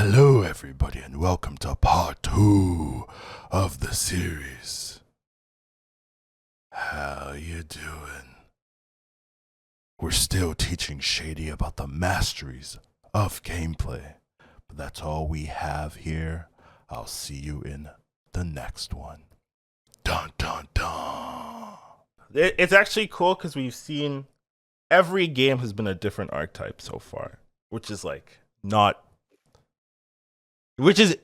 Hello, everybody, and welcome to part 2 of the series. How you doing? We're still teaching Shady about the masteries of gameplay, but that's all we have here. I'll see you in the next one. Dun dun dun. It's actually cool because we've seen every game has been a different archetype so far, which is like not, which is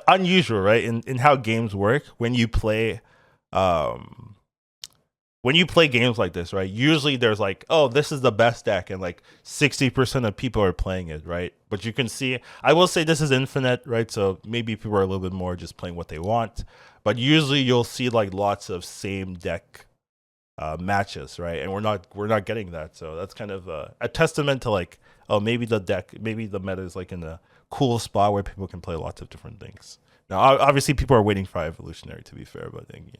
unusual, right? In how games work um, when you play games like this, right? Usually there's like, oh, this is the best deck, and like 60% of people are playing it, right? But you can see, I will say this is infinite, right? So maybe people are a little bit more just playing what they want, but usually you'll see like lots of same deck matches, right? And we're not getting that, so that's kind of a testament to like, oh, maybe the meta is like in a cool spot where people can play lots of different things. Now, obviously, people are waiting for evolutionary to be fair, but then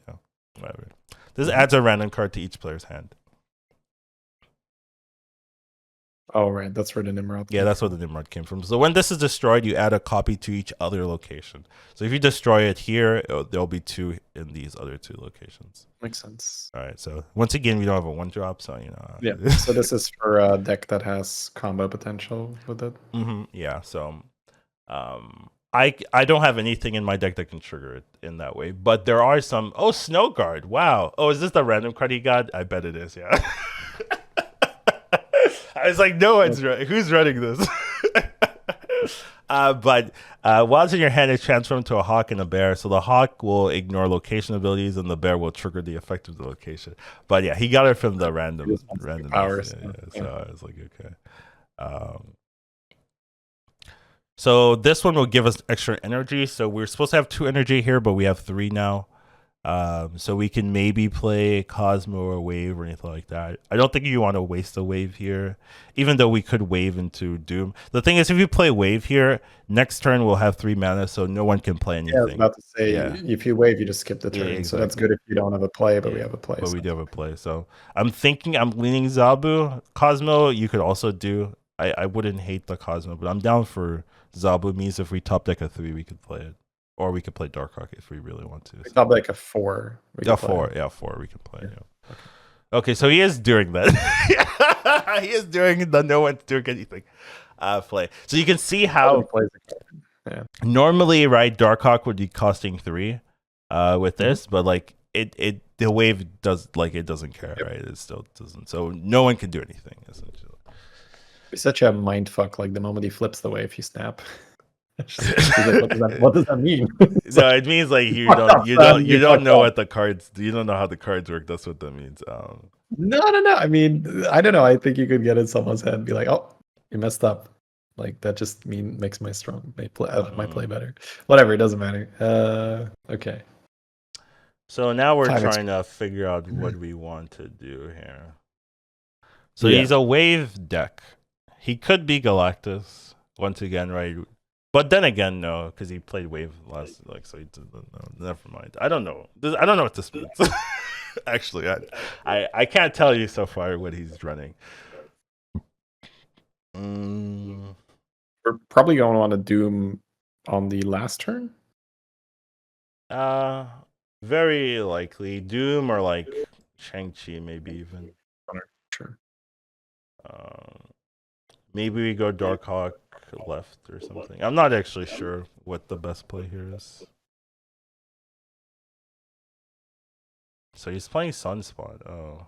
whatever. This adds a random card to each player's hand. Oh, right. That's where the Nimrod Yeah, that's where the Nimrod came from. So when this is destroyed, you add a copy to each other location. So if you destroy it here, there'll be 2 in these other 2 locations. Makes sense. All right. So once again, we don't have a 1-drop, so Yeah. So this is for a deck that has combo potential with it. Yeah. So, I don't have anything in my deck that can trigger it in that way, but there are some. Oh, Snow Guard! Wow. Oh, is this the random card he got? I bet it is. Yeah. I was like, no one's who's running this? But while it's in your hand, it's transformed to a hawk and a bear. So the hawk will ignore location abilities, and the bear will trigger the effect of the location. But yeah, he got it from the random powers. Yeah. So I was like, okay. So this one will give us extra energy. So we're supposed to have 2 energy here, but we have 3 now. So we can maybe play Cosmo or Wave or anything like that. I don't think you want to waste a Wave here, even though we could Wave into Doom. The thing is, if you play Wave here, next turn we'll have 3 mana, so no one can play anything. Yeah, I was about to say, if you Wave, you just skip the turn. Yeah, exactly. So that's good if you don't have a play, but we have a play. But we do have a play. So I'm leaning Zabu. Cosmo, you could also do. I wouldn't hate the Cosmo, but I'm down for Zabu. Means if we top deck a 3, we could play it. Or we could play Darkhawk if we really want to. We top like a 4. Yeah, 4 we can play. Yeah. Okay, so he is doing that. He is doing the no one's doing anything play. So you can see how normally, right, Darkhawk would be costing 3 with this, but like the Wave doesn't care, right? It still doesn't. So no one can do anything essentially. It's such a mind fuck. Like the moment he flips the Wave, you snap. Like, what does that mean? No, it means like you don't know what the cards. You don't know how the cards work. That's what that means. No. I mean, I don't know. I think you could get in someone's head and be like, "Oh, you messed up." Like that just makes my play better. Whatever, it doesn't matter. Okay. So now we're trying to figure out what we want to do here. So he's a Wave deck. He could be Galactus once again, right? But then again, no, because he played Wave last, so he didn't know. Never mind. I don't know. I don't know what this means. Actually, I can't tell you so far what he's running. We're probably going to want to Doom on the last turn. Very likely Doom or like Shang-Chi, maybe even. Sure. Maybe we go Darkhawk left or something. I'm not actually sure what the best play here is. So he's playing Sunspot. Oh.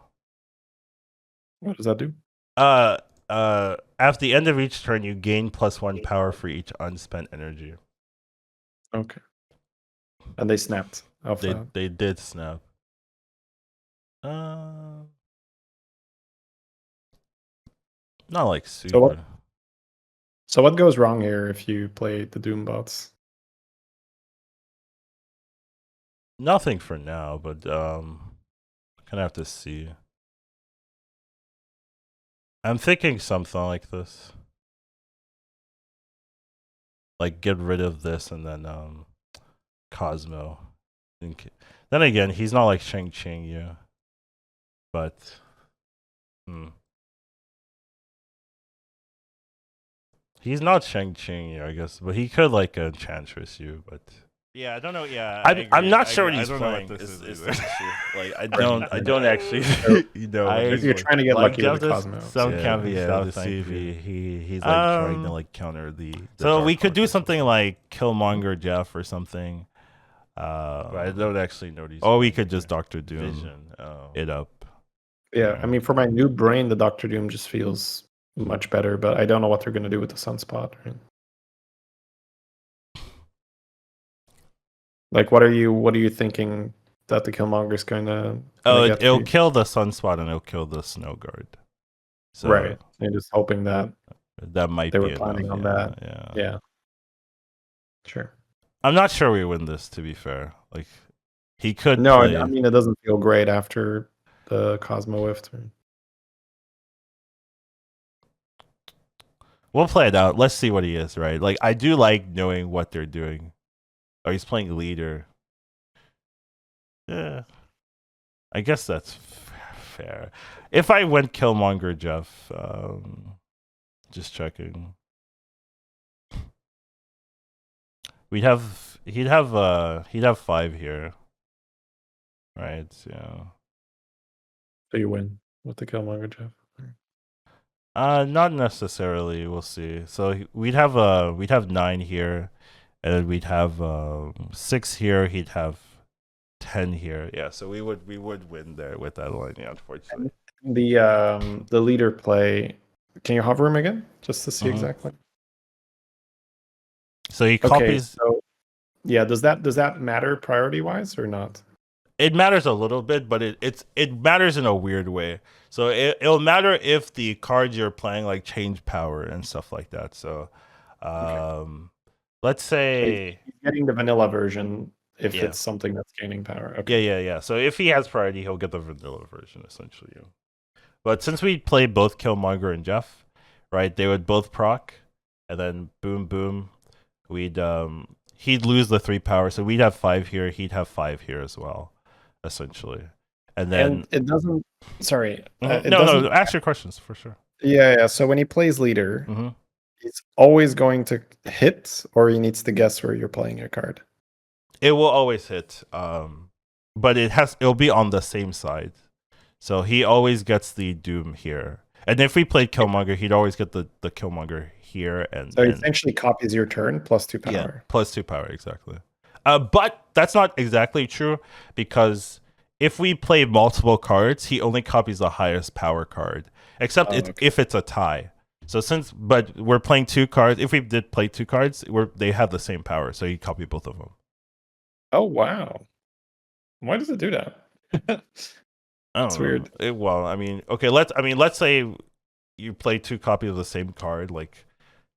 What does that do? At the end of each turn, you gain +1 power for each unspent energy. Okay. And they snapped. They did snap. Not like super. So what goes wrong here if you play the Doom bots? Nothing for now, but kind of have to see. I'm thinking something like this. Like get rid of this and then Cosmo. Then again, he's not like Shang-Chi, yeah. But He's not Shang-Chi, I guess, but he could like Enchantress you, but yeah, I don't know. Yeah, I'm not sure what he's playing. this Is is the either. issue. Like I don't actually know what You're, he's you're playing. trying to get Like lucky Jeff with the does Cosmo. some caveat to see if he's like trying to like counter the so we could Darkhawk do or something like Killmonger Jeff or something. But I don't actually know these. Or we could just Doctor Doom Vision. Oh. it up. Yeah, I mean, for my new brain, the Doctor Doom just feels much better, but I don't know what they're going to do with the Sunspot. Right? Like, what are you thinking that the Killmonger's going to? Oh, it'll kill the Sunspot and it'll kill the Snow Guard. So right. I'm just hoping that that might they be were planning enough. on that. Yeah. Yeah. Sure. I'm not sure we win this. To be fair, like he could. No, play. I mean it doesn't feel great after the Cosmo Whiff. We'll play it out. Let's see what he is. Right. Like I do like knowing what they're doing. Oh, he's playing leader. Yeah. I guess that's fair. If I went Killmonger Jeff, just checking. He'd have 5 here. Right, yeah. So you win with the Killmonger, Jeff. Not necessarily, we'll see. So we'd have 9 here, and we'd have 6 here, he'd have 10 here. Yeah, so we would win there with that line, yeah, unfortunately. The leader play, can you hover him again? Just to see exactly. So he copies. So yeah, does that matter priority wise or not? It matters a little bit, but it matters in a weird way. So it'll matter if the cards you're playing like change power and stuff like that. So let's say he's getting the vanilla version if it's something that's gaining power. Okay. Yeah. So if he has priority, he'll get the vanilla version essentially. But since we play both Killmonger and Jeff, right, they would both proc, and then boom boom, he'd lose the 3 power, so we'd have 5 here, he'd have 5 here as well, essentially. And then it doesn't. Sorry. No. Ask your questions for sure. Yeah. So when he plays leader, he's always going to hit, or he needs to guess where you're playing your card. It will always hit, but it'll be on the same side. So he always gets the Doom here, and if we played Killmonger, he'd always get the Killmonger here, and so he essentially copies your turn plus 2 power. Yeah, plus 2 power exactly. But that's not exactly true, because if we play multiple cards, he only copies the highest power card, except if it's a tie. So but we're playing 2 cards. If we did play 2 cards, they have the same power, so you copy both of them. Oh wow! Why does it do that? That's weird. Well, I mean, okay, let's say you play 2 copies of the same card. Like,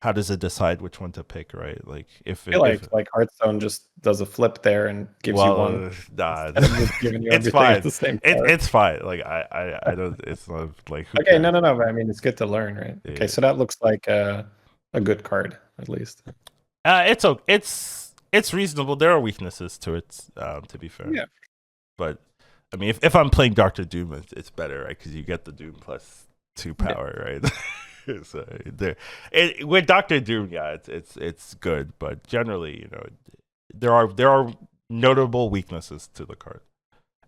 how does it decide which one to pick, right? Like, I feel like Hearthstone just does a flip there and gives you one. Nah, it's fine. It's fine. Like I don't. It's not like okay. No. I mean, it's good to learn, right? Yeah. Okay, so that looks like a good card at least. It's reasonable. There are weaknesses to it, to be fair. Yeah. But I mean, if I'm playing Doctor Doom, it's better, right? Because you get the Doom plus 2 power, right? So with Doctor Doom, yeah, it's good, but generally, there are notable weaknesses to the card,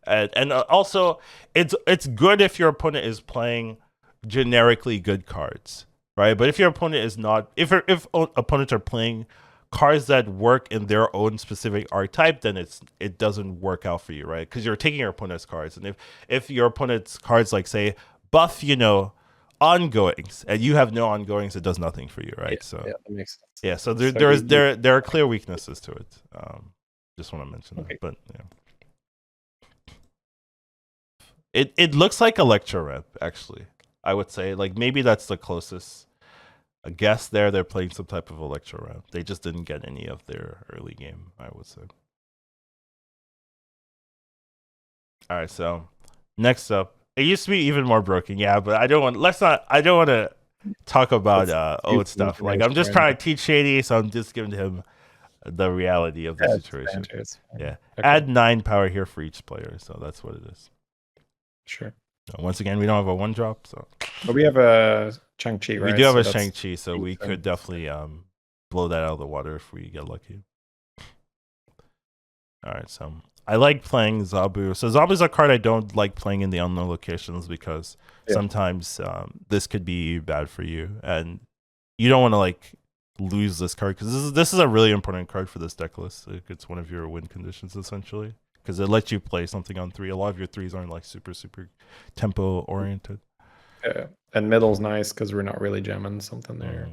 and also it's good if your opponent is playing generically good cards, right? But if your opponent is not, if opponents are playing cards that work in their own specific archetype, then it doesn't work out for you, right? Because you're taking your opponent's cards, and if your opponent's cards like say buff, ongoings, and you have no ongoings, it does nothing for you, right? Yeah, that makes sense. Yeah, so there are clear weaknesses to it. Just want to mention that, but yeah, it looks like Electro Ramp actually. I would say like maybe that's the closest. I guess they're playing some type of Electro Ramp. They just didn't get any of their early game, I would say. All right, so next up, it used to be even more broken, yeah, but I don't want to talk about old stuff. Like I'm just trying to teach Shady, so I'm just giving him the reality of the situation. Yeah, okay. Add 9 power here for each player, so that's what it is. Sure. Once again, we don't have a 1-drop, so. But we have a Shang-Chi, right? We do have So a that's Shang-Chi, so we could definitely blow that out of the water if we get lucky. All right, so I like playing Zabu. So Zabu's a card I don't like playing in the unknown locations because sometimes this could be bad for you, and you don't want to like lose this card because this is a really important card for this deck list. It's one of your win conditions essentially because it lets you play something on 3. A lot of your 3s aren't like super tempo oriented. Yeah, and middle's nice because we're not really jamming something there.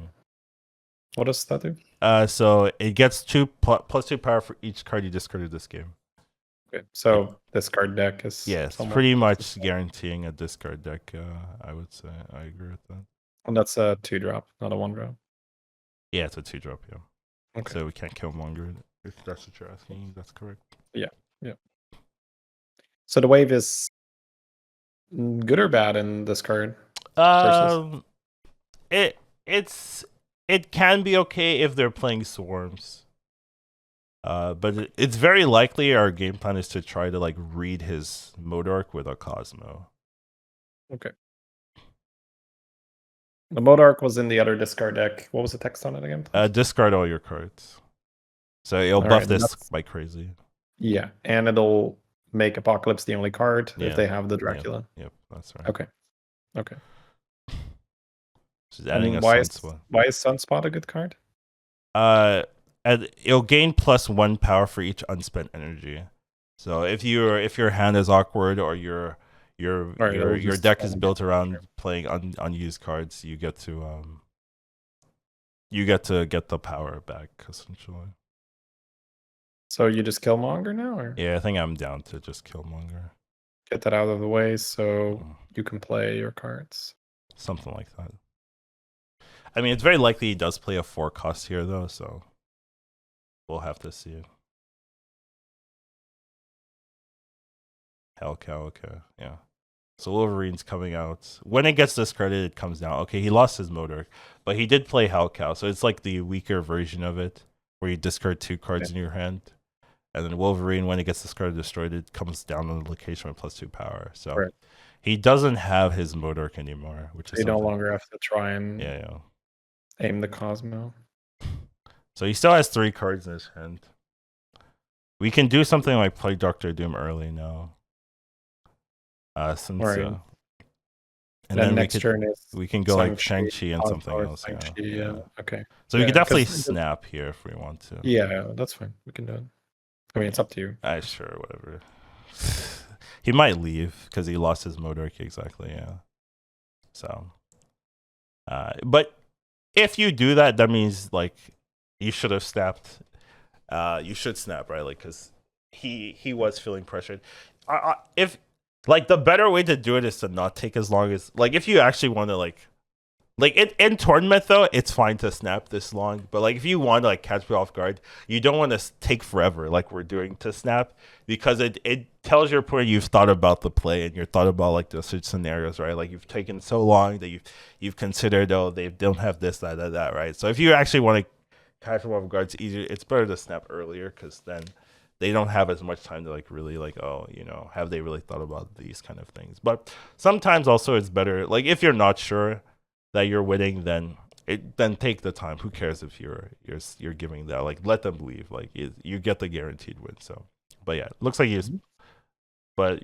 What does that do? So it gets plus 2 power for each card you discarded this game. Okay, so this card deck is it's pretty much guaranteeing a discard deck. I would say I agree with that. And that's a 2-drop, not a 1-drop. Yeah, it's a 2-drop. Yeah. Okay. So we can't kill longer. If that's what you're asking, that's correct. Yeah. So the wave is good or bad in this card? It can be okay if they're playing swarms. But it's very likely our game plan is to try to like read his Modark with a Cosmo. Okay. The Modark was in the other discard deck. What was the text on it again? Discard all your cards. So it'll buff this like crazy. Yeah, and it'll make Apocalypse the only card if they have the Dracula. Yep, that's right. Okay. Just adding why is Sunspot a good card? And it'll gain +1 power for each unspent energy. So if your hand is awkward or your deck is built around playing unused cards, you get to get the power back essentially. So you just Killmonger now, or yeah, I think I'm down to just Killmonger. Get that out of the way so you can play your cards. Something like that. I mean, it's very likely he does play a 4 cost here though, so we'll have to see it. Hellcow, okay, yeah. So Wolverine's coming out. When it gets discarded, it comes down. Okay, he lost his Modark, but he did play Hellcow, so it's like the weaker version of it, where you discard 2 cards in your hand. And then Wolverine, when it gets discarded, destroyed, it comes down on the location with +2 power. So he doesn't have his Modark anymore, which is you no longer have to try and aim the Cosmo. So he still has 3 cards in his hand. We can do something like play Doctor Doom early now. And then next turn we can go like Shang-Chi and something else. Okay. So we could definitely snap here if we want to. Yeah, that's fine. We can do it. I mean, it's up to you. Sure, whatever. He might leave because he lost his Modark, exactly, yeah. So, but if you do that, that means like you should have snapped. You should snap, right? Like, because he was feeling pressured. If like the better way to do it is to not take as long as like if you actually want to like in tournament though, it's fine to snap this long, but like if you want to like catch me off guard, you don't want to take forever like we're doing to snap, because it tells your opponent you've thought about the play and you've thought about like the scenarios, right? Like you've taken so long that you've considered, oh, they don't have this, that, right? So if you actually want to catch them off guard, it's easier. It's better to snap earlier because then they don't have as much time to like really like, oh, you know, have they really thought about these kind of things? But sometimes also it's better like if you're not sure that you're winning, then take the time. Who cares if you're giving that? Like let them leave. Like you get the guaranteed win. So, but yeah, looks like he's. But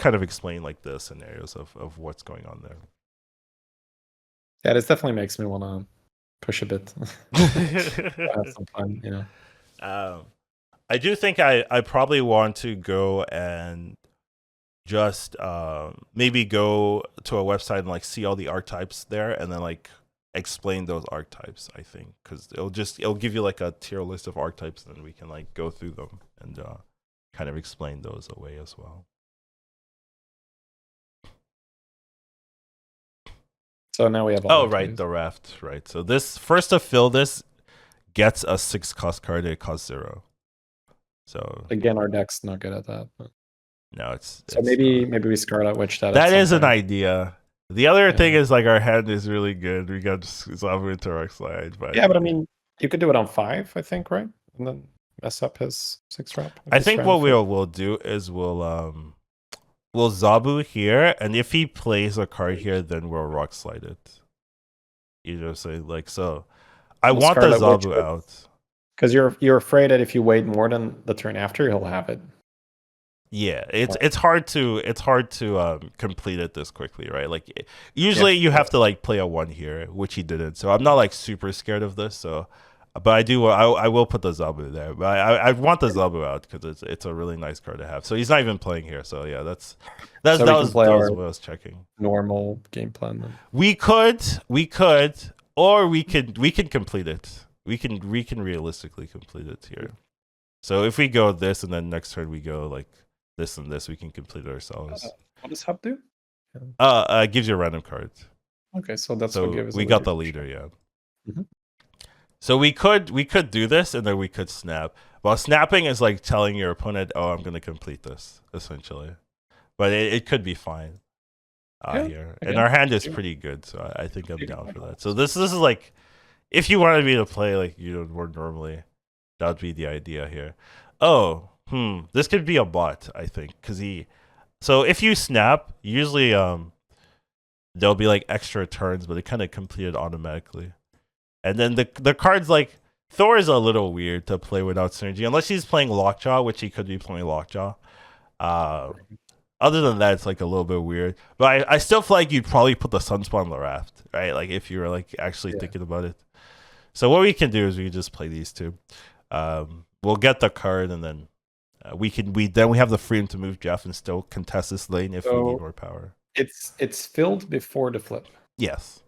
kind of explain like the scenarios of what's going on there. Yeah, this definitely makes me want to push a bit. Have some fun, you know. I do think I probably want to go and just maybe go to a website and like see all the archetypes there and then like explain those archetypes, I think, because it'll give you like a tier list of archetypes and then we can like go through them and kind of explain those away as well. So now we have the raft, right? So this first to fill this gets a 6 cost card, it costs 0. So again, our deck's not good at that. But... No, it's maybe we Scarlet Witch that. That is an idea. The other thing is like our hand is really good. We got Zabu into Rockslide, but yeah, but I mean, you could do it on 5, I think, right? And then mess up his 6 drop. I think what we'll do is we'll Zabu here, and if he plays a card here, then we'll Rockslide it. You know, so like so. I Well, want the Scarlet Witch Zabu out. Because you're afraid that if you wait more than the turn after, he'll have it. Yeah, it's hard to complete it this quickly, right? Like usually you have to like play a 1 here, which he didn't. So I'm not like super scared of this. So, but I will put the Zabu there. But I want the Zabu out because it's a really nice card to have. So he's not even playing here. So yeah, So we can play that was our what I was checking. normal game plan then. We could, or we can complete it. We can realistically complete it here. So if we go this and then next turn we go like this and this, we can complete it ourselves. What does Hub do? Gives you a random card. Okay, so that's So what gives. we got the leader, yeah. Mhm. So we could do this and then we could snap. Well, snapping is like telling your opponent, "Oh, I'm going to complete this," essentially. But it could be fine here, and our hand is pretty good, so I think I'm down for that. So this is like, if you wanted me to play like more normally, that would be the idea here. Oh, this could be a bot, I think, because so if you snap, usually there'll be like extra turns, but it kind of completed automatically. And then the cards like Thor is a little weird to play without synergy, unless he's playing Lockjaw, which he could be playing Lockjaw. Other than that, it's like a little bit weird. But I still feel like you'd probably put the Sunspawn on the raft, right? Like if you were like actually thinking about it. So what we can do is we can just play these two. We'll get the card and then we have the freedom to move Jeff and still contest this lane if we need more power. It's filled before the flip. Yes.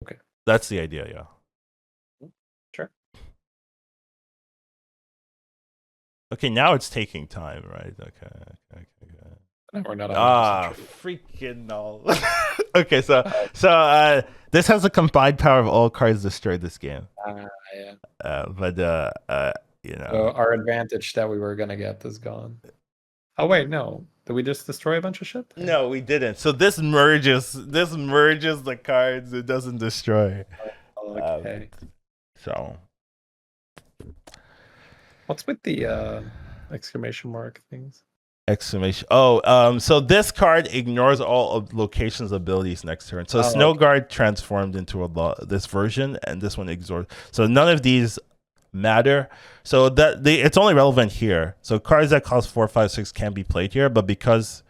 Okay. That's the idea, yeah. Sure. Okay, now it's taking time, right? Okay. No, we're not. Freaking no. Okay, so this has a combined power of all cards destroyed this game. Yeah. But So our advantage that we were gonna get is gone. Oh wait, no. Did we just destroy a bunch of shit? No, we didn't. So this merges the cards. It doesn't destroy. Okay. So what's with the exclamation mark things? Exclamation. So this card ignores all of locations abilities next turn. So Snow Guard transformed into this version, and this one ignores. So none of these matter. So it's only relevant here. So cards that cost 4, 5, 6 can be played here, but because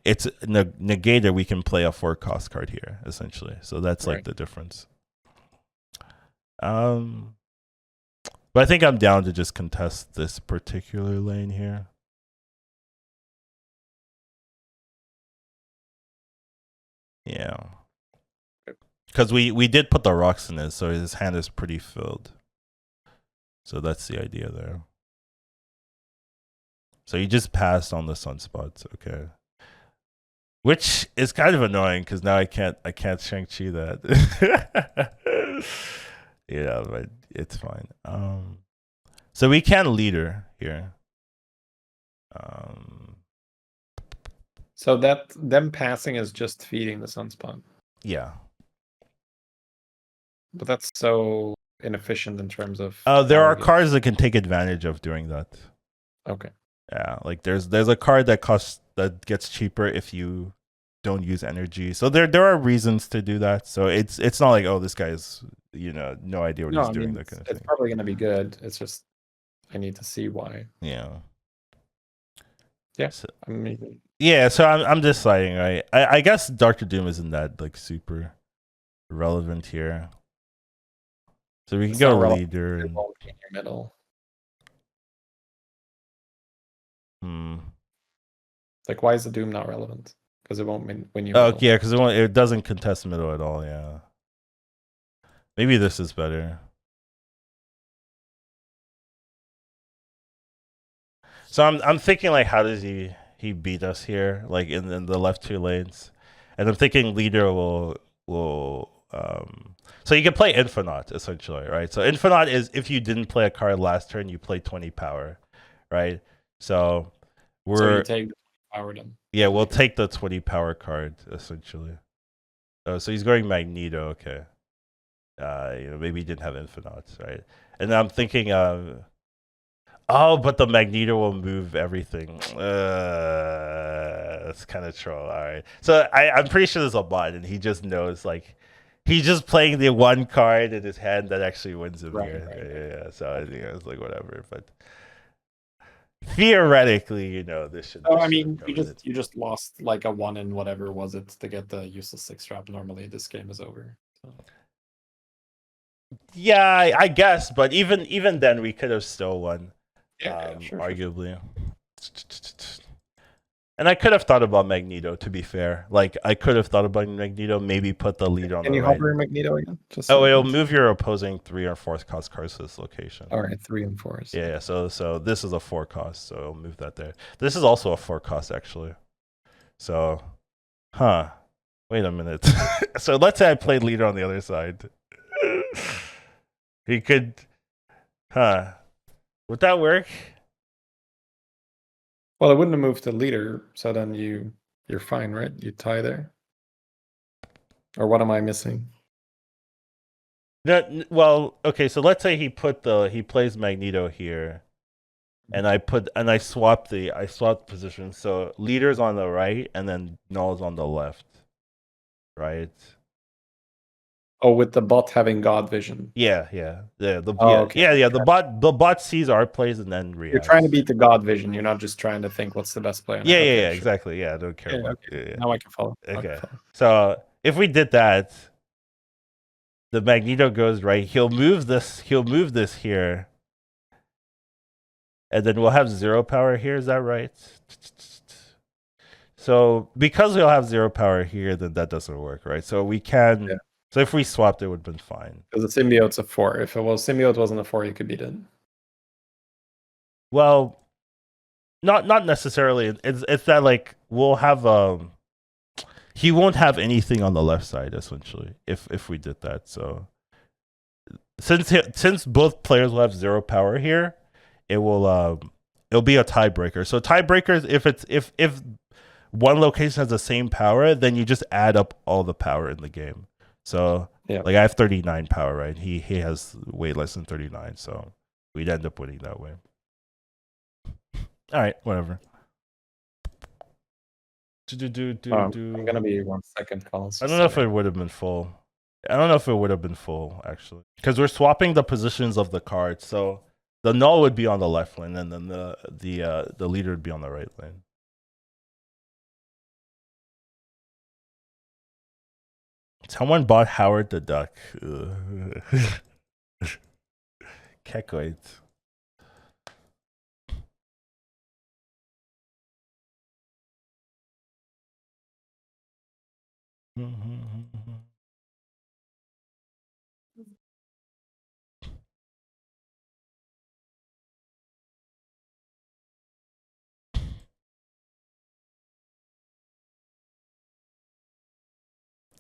it's negated, we can play a 4 cost card here essentially. So that's like the difference. But I think I'm down to just contest this particular lane here. Yeah. Because we did put the rocks in it, so his hand is pretty filled. So that's the idea there. So you just passed on the sunspots, okay. Which is kind of annoying because now I can't Shang-Chi that. Yeah, but it's fine. So we can leader here. So that them passing is just feeding the sunspawn. Yeah. But that's so inefficient in terms of. There are cards that can take advantage of doing that. Okay. Yeah, like there's a card that gets cheaper if you don't use energy. So there are reasons to do that. So it's not like, oh, this guy's no idea what he's doing. That kind of thing. It's probably gonna be good. It's just I need to see why. Yeah. Yeah. So, I mean, yeah. So I'm deciding, right? I guess Dr. Doom isn't that like super relevant here. So we can go leader and in your middle. Like, why is the Doom not relevant? Because it won't win you. Oh, yeah, because it doesn't contest middle at all. Yeah. Maybe this is better. So I'm thinking like, how does he beat us here? Like in the left 2 lanes, and I'm thinking leader will. So you can play Infinite essentially, right? So Infinite is if you didn't play a card last turn, you play 20 power, right? So you take the power then. Yeah, we'll take the 20 power card essentially. Oh, so he's going Magneto, okay. Maybe he didn't have Infinite, right? And I'm thinking but the Magneto will move everything. That's kind of troll. All right. So I'm pretty sure there's a bot and he just knows like he's just playing the one card in his hand that actually wins him Right, here. right. Yeah. So I think it's like whatever, but theoretically, this should. Oh, This I should have mean, covered it. you just lost like a 1 in whatever was it to get the useless 6 trap. Normally, this game is over. So. Yeah, I guess, but even then, we could have still won. Sure. Arguably. And I could have thought about Magneto, to be fair. Like, I could have thought about Magneto, maybe put the leader on Can the you right. hover Magneto again? Just Oh, so it'll move your opposing 3 or 4th cost cards to this location. All right, 3 and 4s. Yeah, so this is a 4 cost, so it'll move that there. This is also a 4 cost, actually. So, wait a minute. So let's say I played leader on the other side. He could, would that work? Well, it wouldn't have moved to leader, so then you're fine, right? You tie there. Or what am I missing? No, well, okay, so let's say he plays Magneto here, and I swap position. So leader's on the right, and then null's on the left, right? Oh, with the bot having God vision. Yeah. Okay. Yeah. The bot sees our plays and then reacts. You're trying to beat the God vision. You're not just trying to think what's the best play. Yeah, Okay, yeah, sure. exactly. Yeah, I don't care about. Okay. Yeah. Now I can follow. Okay. So if we did that, the Magneto goes right. He'll move this here, and then we'll have 0 power here. Is that right? So because we'll have 0 power here, then that doesn't work, right? So we can. Yeah. So if we swapped, it would have been fine. Because the symbiote's a 4. If it was symbiote wasn't a 4, you could beat it. Well, not necessarily. It's that like we'll have he won't have anything on the left side essentially if we did that. So since both players will have 0 power here, it'll be a tiebreaker. So tiebreakers, if one location has the same power, then you just add up all the power in the game. So like I have 39 power, right? He has way less than 39, so we'd end up winning that way. All right, whatever. I'm gonna be 1 second calls. I don't know if it would have been full. Actually, because we're swapping the positions of the cards. So the null would be on the left lane, and then the leader would be on the right lane. Someone bought Howard the Duck. Can't wait.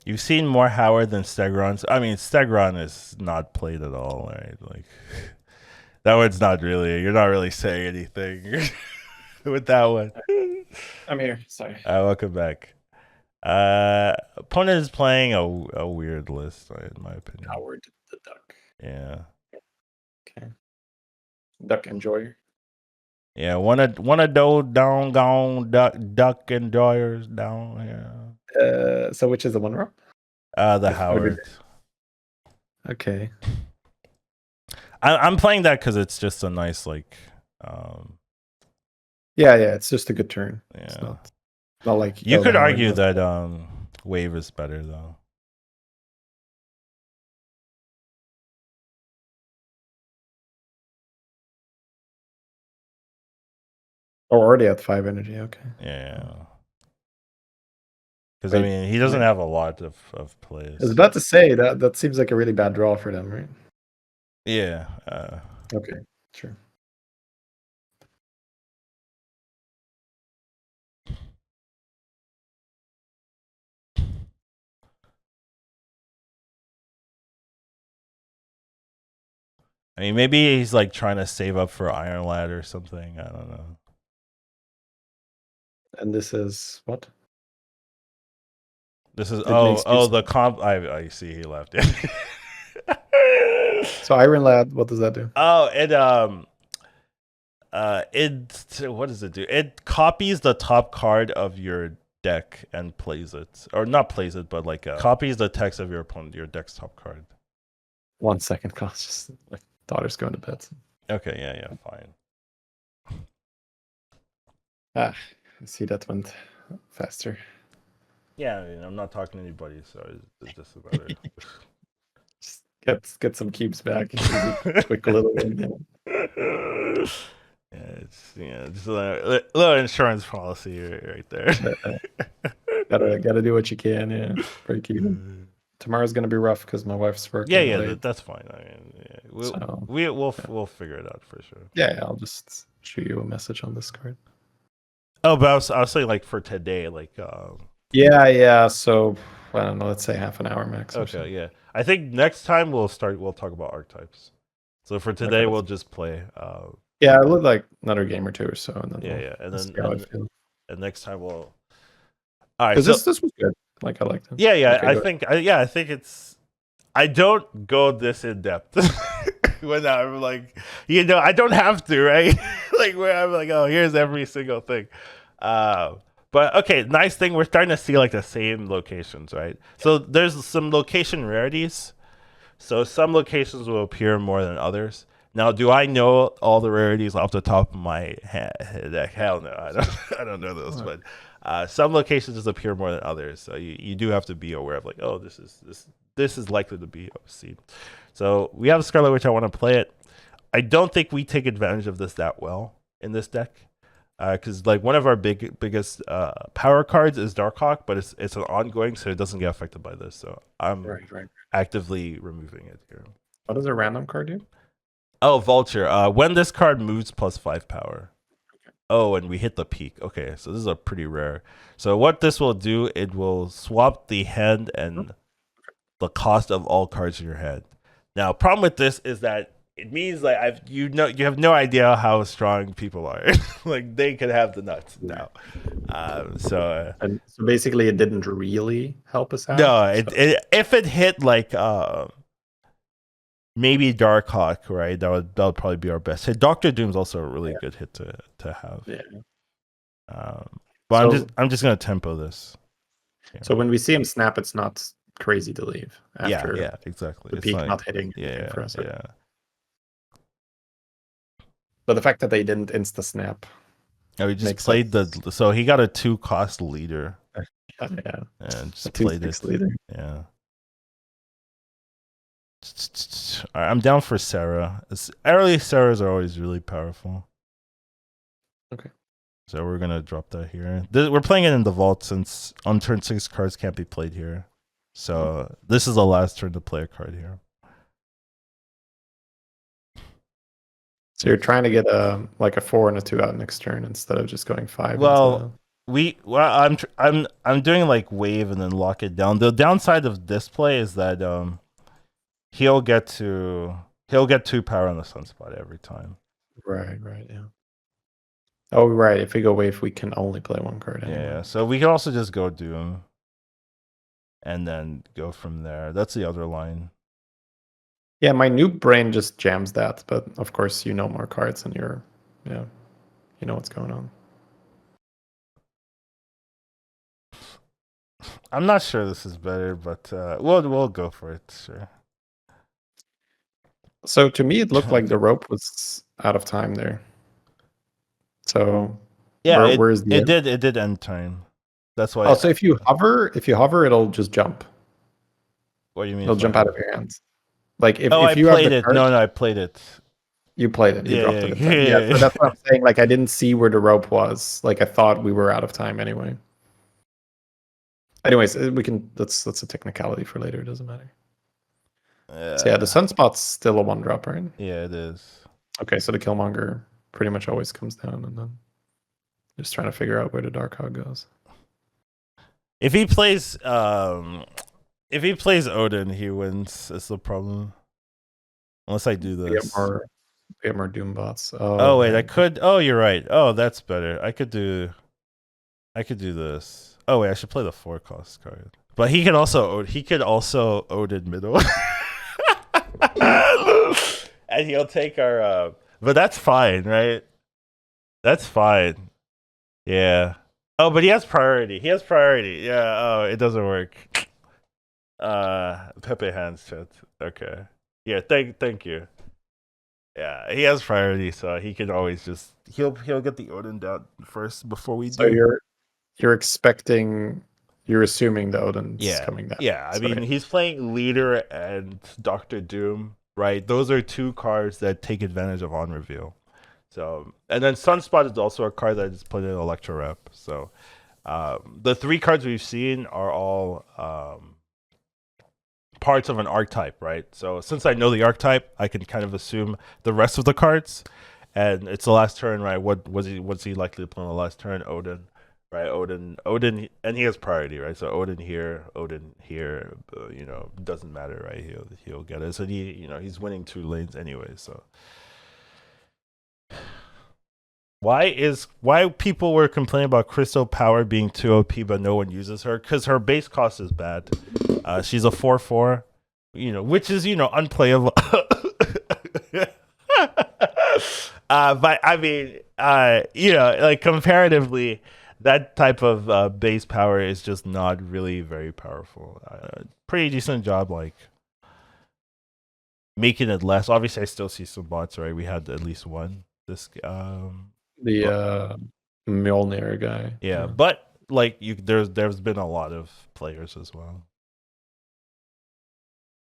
You've seen more Howard than Stegrons. I mean, Stegron is not played at all, right? Like that one's not really. You're not really saying anything with that one. I'm here. Sorry. Welcome back. Opponent is playing a weird list, in my opinion. Howard the Duck. Yeah. Okay. Duck enjoyer. Yeah, wanna do down gone duck enjoyers down here. So which is the one row? The Howard. Okay. I'm playing that because it's just a nice like. Yeah, it's just a good turn. Yeah. It's not like you could argue that wave is better though. Oh, already at 5 energy. Okay. Yeah. Because I mean, he doesn't have a lot of plays. I was about to say that seems like a really bad draw for them, right? Yeah. Okay, sure. I mean, maybe he's like trying to save up for Iron Lad or something. I don't know. And this is what? This is the comp. I see he left. So Iron Lad, what does that do? Oh, it what does it do? It copies the top card of your deck and plays it, or not plays it, but like copies the text of your opponent, your deck's top card. 1 second cost. Just like daughter's going to bed. Okay, yeah, fine. I see that went faster. Yeah, I mean, I'm not talking to anybody, so it's just about it. Just get some cubes back. Quick little win. Yeah, just a little insurance policy right there. Gotta do what you can. Yeah, break even. Tomorrow's gonna be rough because my wife's working. Yeah, late. that's fine. I mean, So, we'll figure it out for sure. Yeah, I'll just shoot you a message on Discord. Oh, but I was saying like for today, like. Yeah. So I don't know. Let's say half an hour max. Okay, yeah. I think next time we'll talk about archetypes. So for today, we'll just play. Yeah, I would like another game or two or so, and then and next time we'll. All right, because this was good. Like I liked it. Yeah. Okay, I think it's. I don't go this in depth when I'm like, I don't have to, right? Like where I'm like, oh, here's every single thing. But okay, nice thing, we're starting to see like the same locations, right? So there's some location rarities. So some locations will appear more than others. Now, do I know all the rarities off the top of my head? Hell no, I don't know those. But some locations just appear more than others. So you do have to be aware of like, oh, this is likely to be seen. So we have Scarlet Witch. I want to play it. I don't think we take advantage of this that well in this deck. Because like one of our biggest power cards is Darkhawk, but it's an ongoing, so it doesn't get affected by this. So I'm actively removing it here. What does a random card do? Oh, Vulture. When this card moves +5 power. Okay. Oh, and we hit the peak. Okay, so this is a pretty rare. So what this will do, it will swap the hand and the cost of all cards in your hand. Now, problem with this is that it means like you have no idea how strong people are. Like they could have the nuts now. So basically, it didn't really help us out. No, if it hit like maybe Darkhawk, right? That would probably be our best hit. Doctor Doom's also a really good hit to have. Yeah. But I'm just gonna tempo this. Yeah. So when we see him snap, it's not crazy to leave. After yeah, exactly. The peak not hitting. Yeah, for us. Yeah. But the fact that they didn't insta snap. Yeah, we just played so he got a 2-cost leader. Yeah. And just played it. Leader. Yeah. All right, I'm down for Sera. Early Seras are always really powerful. Okay. So we're gonna drop that here. We're playing it in the vault since on turn 6 cards can't be played here. So this is the last turn to play a card here. So you're trying to get like a 4 and a 2 out next turn instead of just going 5. Well, I'm doing like wave and then lock it down. The downside of this play is that he'll get 2 power on the sunspot every time. Right, yeah. Oh, right. If we go wave, we can only play 1 card. Anyway. Yeah, so we can also just go Doom and then go from there. That's the other line. Yeah, my new brain just jams that, but of course you know more cards and you know what's going on. I'm not sure this is better, but we'll go for it, sure. So to me, it looked like the rope was out of time there. So yeah, where's the it did end time. That's why. Oh, so if you hover, it'll just jump. What do you mean? It'll jump out of your hands. Like if I you played have it. No, I played it. You played it. You dropped it. Yeah, so that's what I'm saying. Like I didn't see where the rope was. Like I thought we were out of time anyway. Anyways, we can. That's a technicality for later. It doesn't matter. So yeah, the sunspot's still a 1-drop, right? Yeah, it is. Okay, so the Killmonger pretty much always comes down, and then just trying to figure out where the Darkhawk goes. If he plays Odin, he wins. That's the problem. Unless I do this. We have more Doom bots. Oh wait, I could. Oh, you're right. Oh, that's better. I could do this. Oh wait, I should play the 4-cost card. But he could also Odin middle. And he'll take our but that's fine, right? That's fine. Yeah. Oh, but he has priority. He has priority. Yeah. Oh, it doesn't work. Pepe hands chat. Okay. Yeah. Thank you. Yeah, he has priority, so he can always just he'll get the Odin down first before we So do. you're expecting, you're assuming the Odin's Yeah, coming down. yeah. I Sorry. mean, he's playing Leader and Doctor Doom, right? Those are two cards that take advantage of on reveal. So, and then Sunspot is also a card that is put in Electro Rep. So, the three cards we've seen are all parts of an archetype, right? So since I know the archetype, I can kind of assume the rest of the cards. And it's the last turn, right? What's he likely to play on the last turn? Odin, right? Odin, and he has priority, right? So Odin here, doesn't matter, right? He'll get it. So he's winning 2 lanes anyway. So why people were complaining about Crystal Power being too OP, but no one uses her? Because her base cost is bad. She's a 4/4, which is unplayable. But I mean, like comparatively, that type of base power is just not really very powerful. Pretty decent job, like making it less. Obviously, I still see some bots, right? We had at least one. The Mjolnir guy. Yeah, but like there's been a lot of players as well.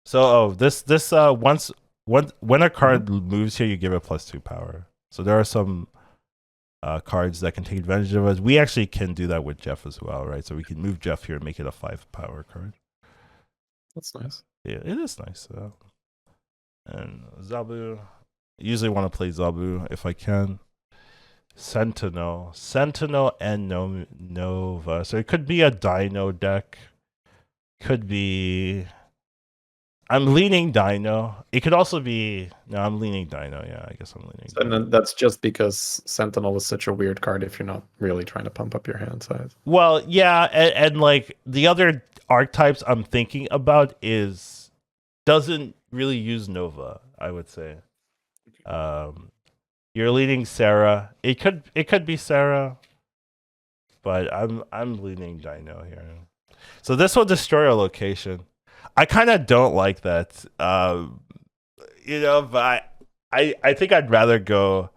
So this once when a card moves here, you give it +2 power. So there are some cards that can take advantage of us. We actually can do that with Jeff as well, right? So we can move Jeff here and make it a 5 power card. That's nice. Yeah, it is nice. And Zabu, usually want to play Zabu if I can. Sentinel and Nova. So it could be a Dino deck. Could be. I'm leaning Dino. It could also be. No, I'm leaning Dino. Yeah, I guess I'm leaning. And then that's just because Sentinel is such a weird card if you're not really trying to pump up your hand size. Well, yeah, and like the other archetypes I'm thinking about doesn't really use Nova, I would say. You're leading Sera. It could be Sera, but I'm leaning Dino here. So this will destroy our location. I kind of don't like that, but I think I'd rather go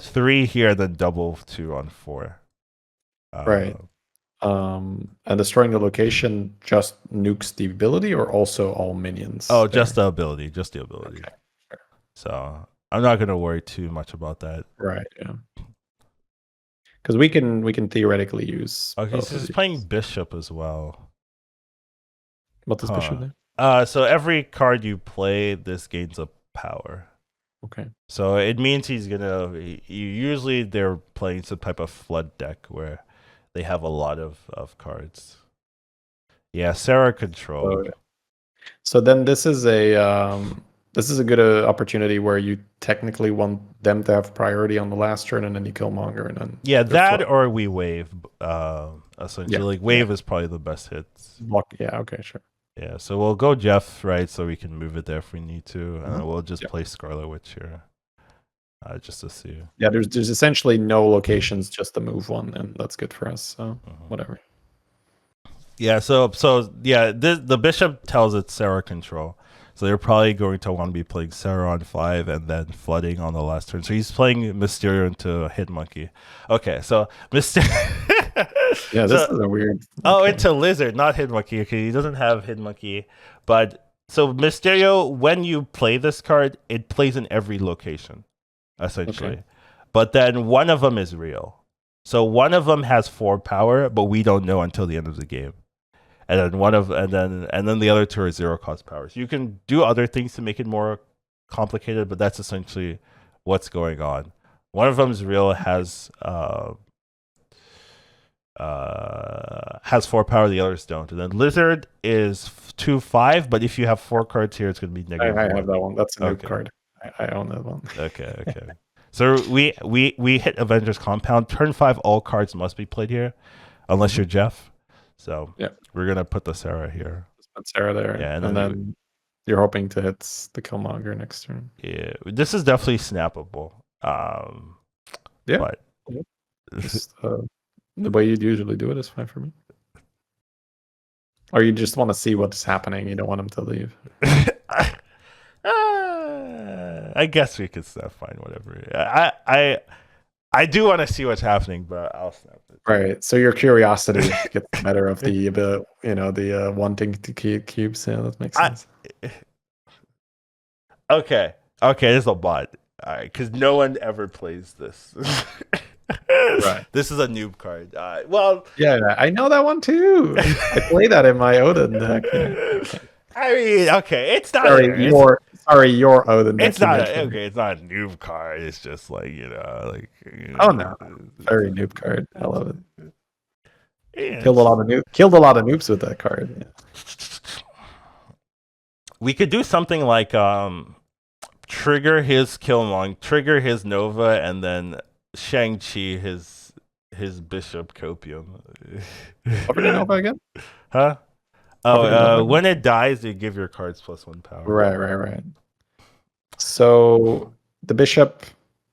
3 here than double 2 on 4. Right. And destroying the location just nukes the ability, or also all minions? Oh, just the ability. Just the ability. Okay. Sure. So I'm not gonna worry too much about that. Right. Yeah. Because we can theoretically use. Okay, so he's playing Bishop as well. What does Bishop do? So every card you play, this gains a power. Okay. So it means he's gonna. Usually they're playing some type of flood deck where they have a lot of cards. Yeah, Sera control. Okay. So then this is a good opportunity where you technically want them to have priority on the last turn, and then you kill Monger, and then that or we wave. Essentially, Yeah. like wave is probably the best hits. block. Yeah. Okay. Sure. Yeah, so we'll go Jeff, right? So we can move it there if we need to, and then we'll just Yep. play Scarlet Witch here, just to see. Yeah. There's essentially no locations, just the move one, and that's good for us. So whatever. Yeah, so yeah, the Bishop tells it Sera control. So they're probably going to want to be playing Sera on 5 and then flooding on the last turn. So he's playing Mysterio into Hit Monkey. Okay, so Mysterio. Yeah, this is a weird. Oh, into Lizard, not Hit Monkey. Okay, he doesn't have Hit Monkey. But so Mysterio, when you play this card, it plays in every location, essentially. Okay. But then one of them is real. So one of them has 4 power, but we don't know until the end of the game. And then the other 2 are 0 cost powers. You can do other things to make it more complicated, but that's essentially what's going on. One of them is real, has 4 power, the others don't. And then Lizard is 2/5, but if you have 4 cards here, it's going to be negative. I have that one. That's a new Okay. card. I own that one. Okay. So we hit Avengers Compound. Turn 5, all cards must be played here, unless you're Jeff. So Yeah. we're gonna put the Sera here. Just put Sera there. Yeah, and then you're hoping to hit the Killmonger next turn. Yeah, this is definitely snappable. Yeah. But Just The way you'd usually do it is fine for me. Or you just want to see what's happening. You don't want him to leave. I guess we could snap fine, whatever. I do want to see what's happening, but I'll snap it. Right. So your curiosity gets the better of the wanting to keep cubes. Yeah, that makes sense. Okay, this is a bot. All right, because no one ever plays this. Right. This is a noob card. Well, yeah, I know that one too. I play that in my Odin deck. Yeah. I mean, okay, it's not. Your Odin deck. It's not it's not a noob card. It's just like Oh no, very noob card. I love it. Yeah, Killed a lot of noobs with that card. Yeah. We could do something like trigger his Killmonger, trigger his Nova, and then Shang-Chi his Bishop Copium. Over the Nova again? Huh? Oh, when it dies, you give your cards +1 power. Right. So the Bishop,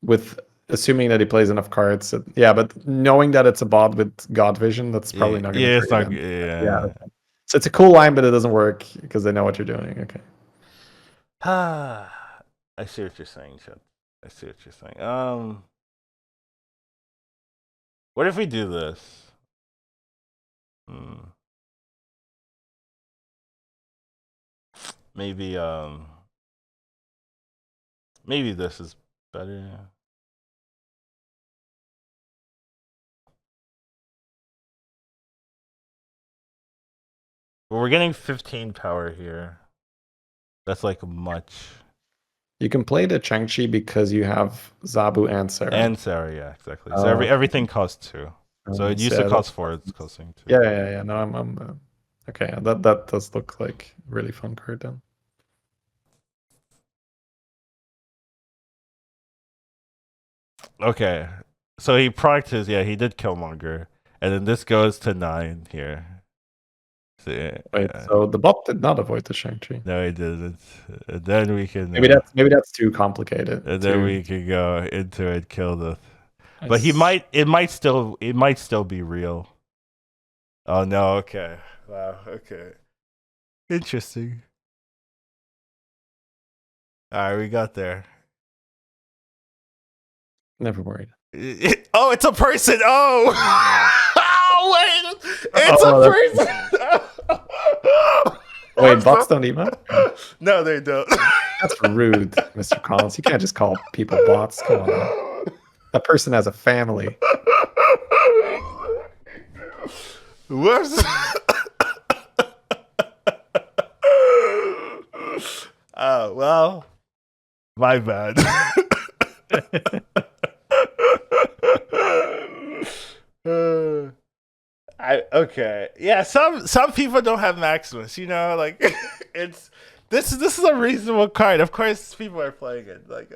with assuming that he plays enough cards, but knowing that it's a bot with God Vision, that's probably not going to. Yeah, it's not. Yeah. So it's a cool line, but it doesn't work because they know what you're doing. Okay. I see what you're saying, Chet. I see what you're saying. What if we do this? Maybe maybe this is better. Well, we're getting 15 power here. That's like much. You can play the Shang-Chi because you have Zabu and Sera. And Sera, yeah, exactly. So everything costs 2. So it used to cost 4, it's costing 2. Yeah. No, I'm okay. That does look like a really fun card then. Okay. So he procced he did Killmonger. And then this goes to 9 here. So, Wait, so the bot did not avoid the Shang-Chi. No, he didn't. And then we can maybe that's too complicated. And then we can go into it, kill the. But it might still be real. Oh no! Okay. Wow. Okay. Interesting. All right, we got there. Never worried. Oh, it's a person. Oh. Oh wait! It's a person. Wait, bots don't emote? No, they don't. That's rude, Mr. Collins. You can't just call people bots. Come on. That person has a family. Whoops. Oh, well, my bad. Okay. Yeah, some people don't have Maximus, like this is a reasonable card. Of course people are playing it. Like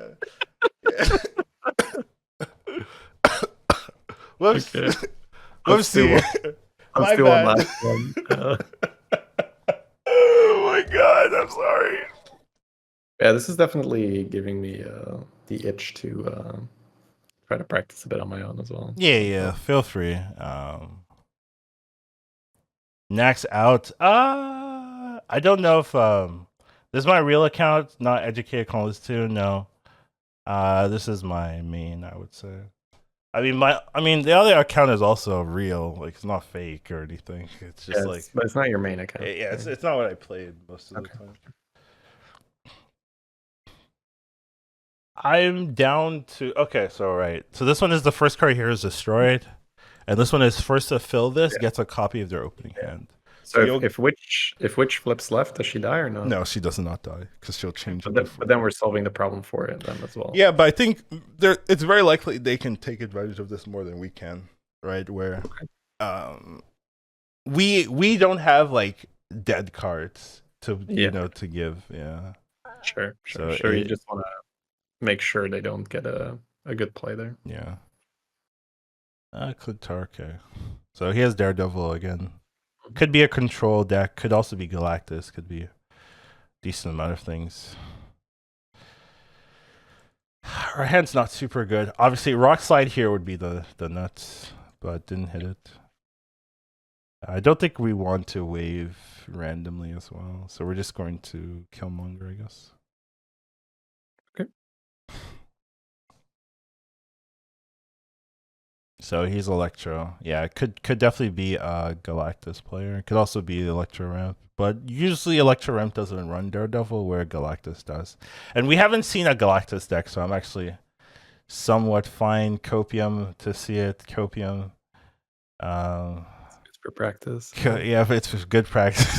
whoops. Okay. Whoopsie. My bad. Oh my god, I'm sorry. Yeah, this is definitely giving me the itch to try to practice a bit on my own as well. Yeah, feel free. Next out. I don't know if this is my real account, not Educated Collins 2. No. This is my main, I would say. I mean the other account is also real, like it's not fake or anything. It's just but it's not your main account. Yeah, it's not what I played most of the time. I'm down to so this one is the first card here is destroyed, and this one is first to fill this gets a copy of their opening hand. So if Witch flips left, does she die or no? No, she does not die because she'll change it. But then we're solving the problem for it then as well. Yeah, but I think it's very likely they can take advantage of this more than we can, right? Where we don't have like dead cards to to give. Yeah. Sure. You just want to make sure they don't get a good play there. Yeah. Klutarke. So he has Daredevil again. Could be a control deck. Could also be Galactus. Could be a decent amount of things. Our hand's not super good. Obviously, Rock Slide here would be the nuts. but didn't hit it. I don't think we want to wave randomly as well, so we're just going to Killmonger, I guess. Okay. So he's Electro. Yeah, it could definitely be a Galactus player. It could also be Electro Ramp. But usually Electro Ramp doesn't run Daredevil where Galactus does. And we haven't seen a Galactus deck, so I'm actually somewhat fine. Copium to see it. Copium. It's for practice. Yeah, but it's good practice.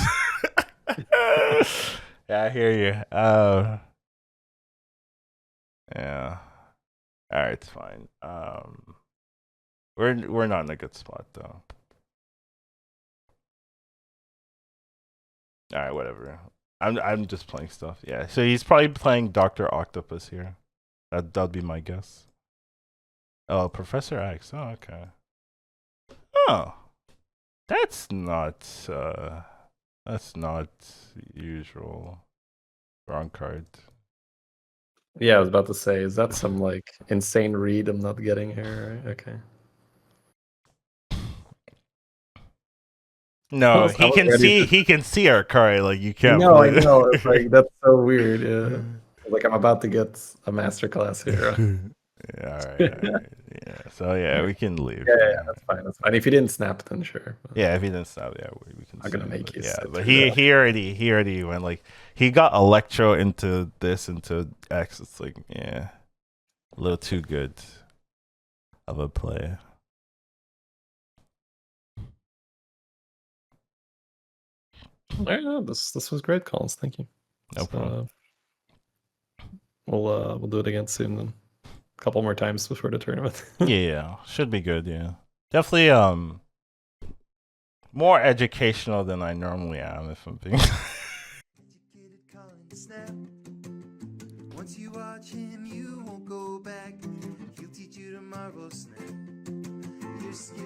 Yeah, I hear you. Yeah. Alright, it's fine. We're not in a good spot though. Alright, whatever. I'm just playing stuff. Yeah. So he's probably playing Dr. Octopus here. That'd be my guess. Oh, Professor X. Oh, okay. Oh. That's not usual. Wrong card. Yeah, I was about to say, is that some like insane read I'm not getting here? Okay. No, I was ready to- he can see our card, like you can't No, I play. know. It's like that's so weird. Yeah. Like I'm about to get a masterclass here. Yeah, all right. Yeah. So yeah, we can leave. Yeah, that's fine. That's fine. If you didn't snap, then sure. But Yeah, if he didn't stop, yeah, we can. I'm gonna say, make but you Yeah, sit but through he already went like he got Electro into this into X. It's like yeah, a little too good of a play. All right, no, this was great, Collins. Thank you. No problem. We'll do it again soon then. A couple more times before the tournament. Yeah, should be good. Yeah, definitely. More educational than I normally am, if I'm being. Once you watch him, you won't go back. He'll teach you tomorrow, snap. Your skill